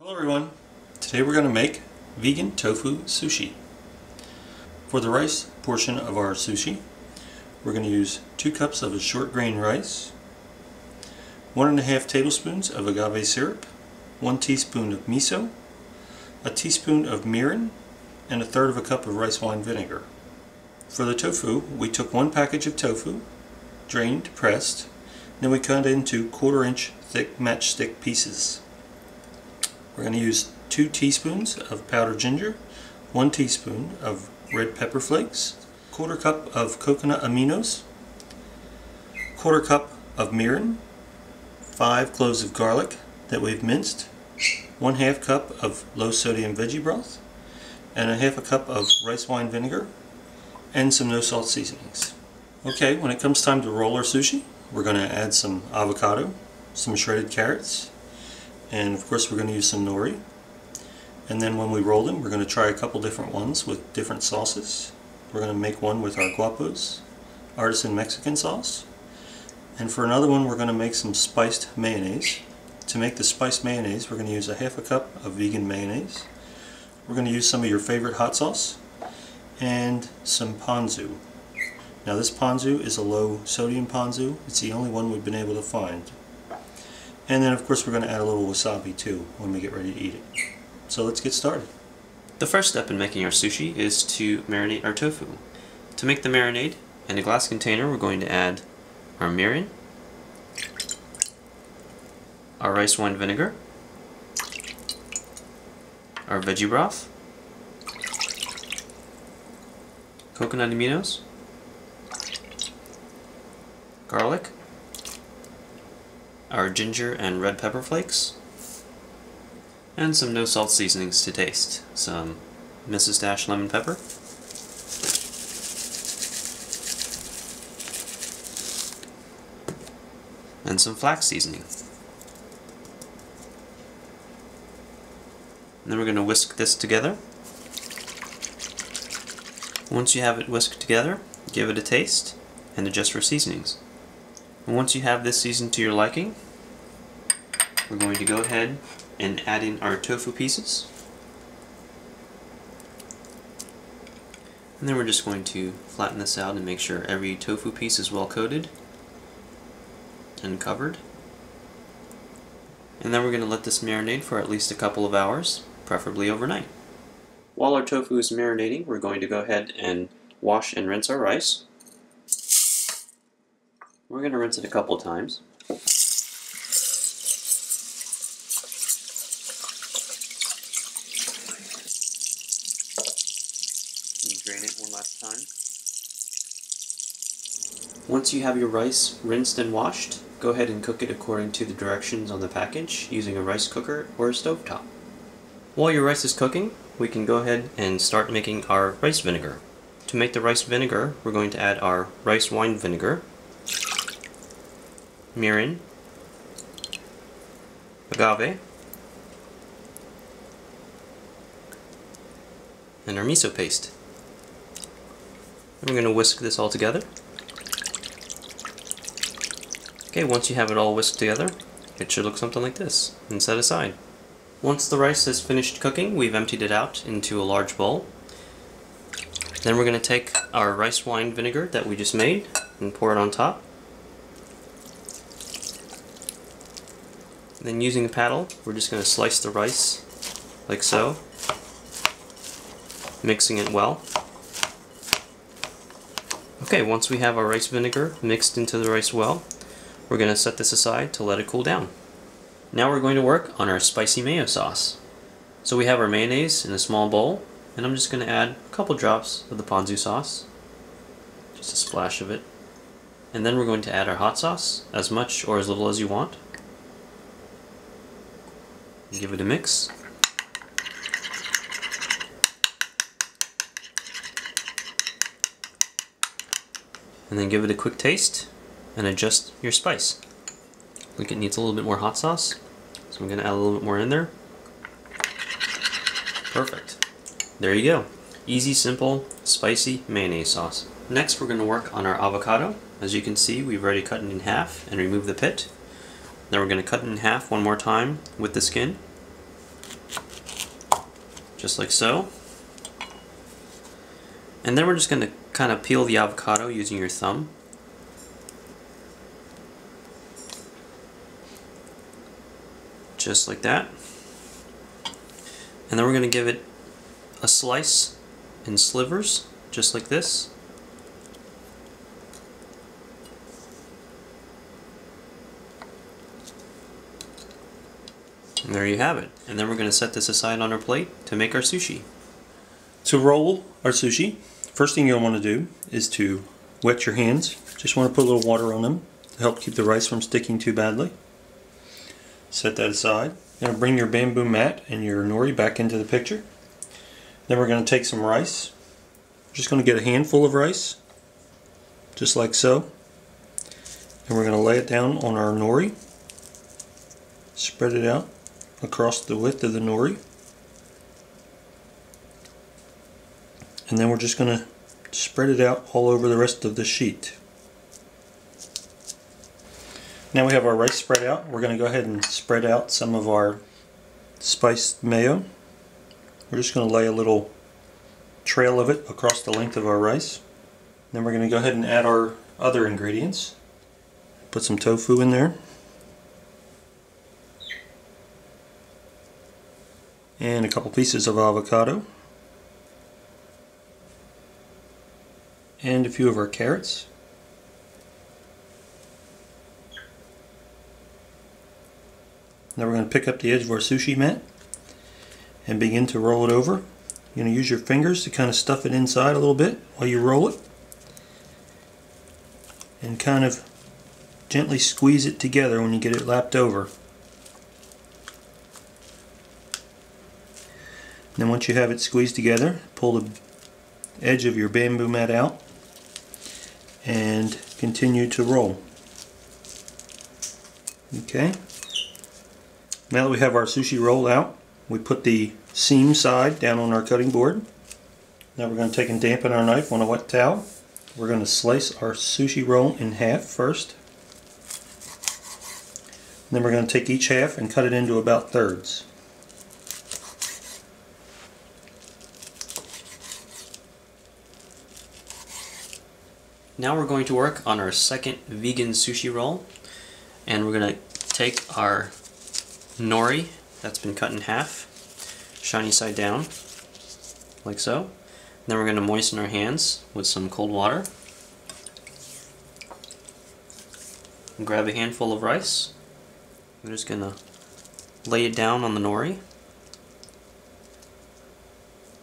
Hello everyone, today we're going to make vegan tofu sushi. For the rice portion of our sushi, we're going to use 2 cups of a short grain rice, 1.5 tablespoons of agave syrup, 1 teaspoon of miso, a teaspoon of mirin, and 1/3 cup of rice wine vinegar. For the tofu, we took 1 package of tofu, drained, pressed, then we cut into 1/4 inch thick matchstick pieces. We're going to use 2 teaspoons of powdered ginger, 1 teaspoon of red pepper flakes, 1/4 cup of coconut aminos, 1/4 cup of mirin, 5 cloves of garlic that we've minced, 1/2 cup of low sodium veggie broth, and 1/2 cup of rice wine vinegar, and some no salt seasonings. Okay, when it comes time to roll our sushi, we're going to add some avocado, some shredded carrots, and of course we're going to use some nori. And then when we roll them, we're going to try a couple different ones with different sauces. We're going to make one with our Guapo's Artisan Mexican sauce. And for another one, we're going to make some spiced mayonnaise. To make the spiced mayonnaise, we're going to use 1/2 cup of vegan mayonnaise. We're going to use some of your favorite hot sauce and some Ponzu. Now this Ponzu is a low sodium Ponzu. It's the only one we've been able to find. And then of course we're going to add a little wasabi too when we get ready to eat it. So let's get started. The first step in making our sushi is to marinate our tofu. To make the marinade, in a glass container we're going to add our mirin, our rice wine vinegar, our veggie broth, coconut aminos, garlic, our ginger and red pepper flakes, and some no salt seasonings to taste. Some Mrs. lemon pepper, and some flax seasoning. And then we're going to whisk this together. Once you have it whisked together, give it a taste and adjust for seasonings. And once you have this seasoned to your liking, we're going to go ahead and add in our tofu pieces. And then we're just going to flatten this out and make sure every tofu piece is well coated and covered. And then we're going to let this marinate for at least a couple of hours, preferably overnight. While our tofu is marinating, we're going to go ahead and wash and rinse our rice. We're going to rinse it a couple of times. And drain it one last time. Once you have your rice rinsed and washed, go ahead and cook it according to the directions on the package using a rice cooker or a stovetop. While your rice is cooking, we can go ahead and start making our rice vinegar. To make the rice vinegar, we're going to add our rice wine vinegar, mirin, agave, and our miso paste. And we're going to whisk this all together. Okay, once you have it all whisked together, it should look something like this, and set aside. Once the rice is finished cooking, we've emptied it out into a large bowl. Then we're going to take our rice wine vinegar that we just made and pour it on top. Then using a paddle, we're just going to slice the rice like so, mixing it well. Okay, once we have our rice vinegar mixed into the rice well, we're going to set this aside to let it cool down. Now we're going to work on our spicy mayo sauce. So we have our mayonnaise in a small bowl, and I'm just going to add a couple drops of the Ponzu sauce, just a splash of it. And then we're going to add our hot sauce, as much or as little as you want. Give it a mix. And then give it a quick taste and adjust your spice. I think it needs a little bit more hot sauce, so I'm going to add a little bit more in there. Perfect. There you go. Easy, simple, spicy mayonnaise sauce. Next we're going to work on our avocado. As you can see, we've already cut it in half and removed the pit. Then we're going to cut it in half one more time with the skin. just like so. And then we're just going to kind of peel the avocado using your thumb. Just like that. And then we're going to give it a slice in slivers, just like this. And there you have it. And then we're going to set this aside on our plate to make our sushi. To roll our sushi, first thing you'll want to do is to wet your hands. Just want to put a little water on them to help keep the rice from sticking too badly. Set that aside. Now bring your bamboo mat and your nori back into the picture. Then we're going to take some rice. Just going to get a handful of rice, just like so. And we're going to lay it down on our nori. Spread it out across the width of the nori. And then we're just going to spread it out all over the rest of the sheet. Now we have our rice spread out. We're going to go ahead and spread out some of our spiced mayo. We're just going to lay a little trail of it across the length of our rice. Then we're going to go ahead and add our other ingredients. Put some tofu in there. And a couple pieces of avocado. And a few of our carrots. Now we're going to pick up the edge of our sushi mat and begin to roll it over. You're going to use your fingers to kind of stuff it inside a little bit while you roll it. And kind of gently squeeze it together when you get it lapped over. And then once you have it squeezed together, pull the edge of your bamboo mat out and continue to roll. Okay. Now that we have our sushi rolled out, we put the seam side down on our cutting board. Now we're going to take and dampen our knife on a wet towel. We're going to slice our sushi roll in half first. Then we're going to take each half and cut it into about thirds. Now we're going to work on our second vegan sushi roll, and we're going to take our nori that's been cut in half, shiny side down, like so. Then we're going to moisten our hands with some cold water. And grab a handful of rice. We're just going to lay it down on the nori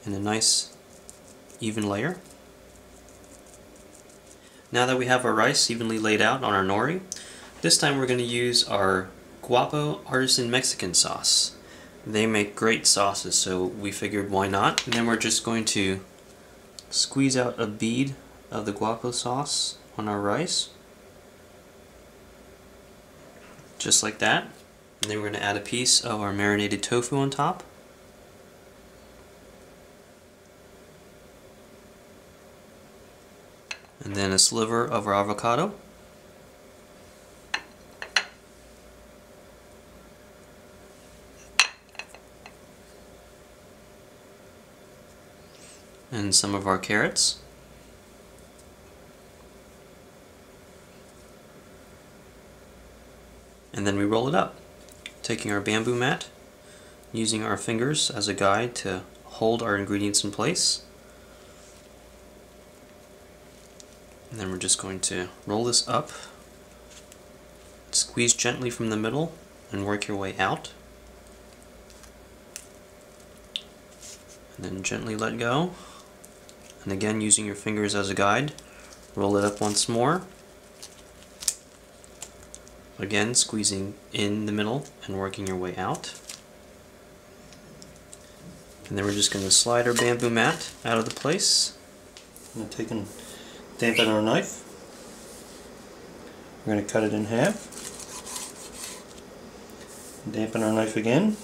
in a nice even layer. Now that we have our rice evenly laid out on our nori, this time we're going to use our Guapo Artisan Mexican sauce. They make great sauces, so we figured why not. And then we're just going to squeeze out a bead of the Guapo sauce on our rice. Just like that. And then we're going to add a piece of our marinated tofu on top. And then a sliver of our avocado. And some of our carrots. And then we roll it up, taking our bamboo mat, using our fingers as a guide to hold our ingredients in place. And then we're just going to roll this up, squeeze gently from the middle, and work your way out. And then gently let go. And again, using your fingers as a guide, roll it up once more. Again, squeezing in the middle and working your way out. And then we're just going to slide our bamboo mat out of the place. I'm going to take and dampen our knife. We're going to cut it in half. Dampen our knife again.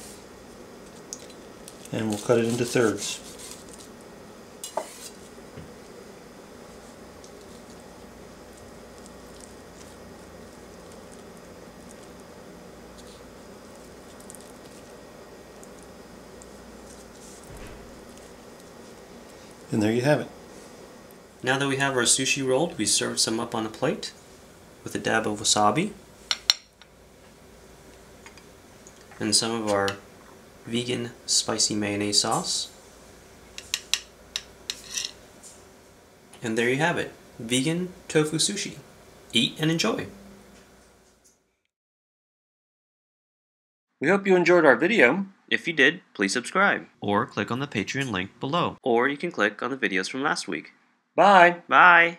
And we'll cut it into thirds. And there you have it. Now that we have our sushi rolled, we serve some up on a plate with a dab of wasabi and some of our vegan spicy mayonnaise sauce. And there you have it, vegan tofu sushi. Eat and enjoy. We hope you enjoyed our video. If you did, please subscribe. Or click on the Patreon link below. Or you can click on the videos from last week. Bye! Bye!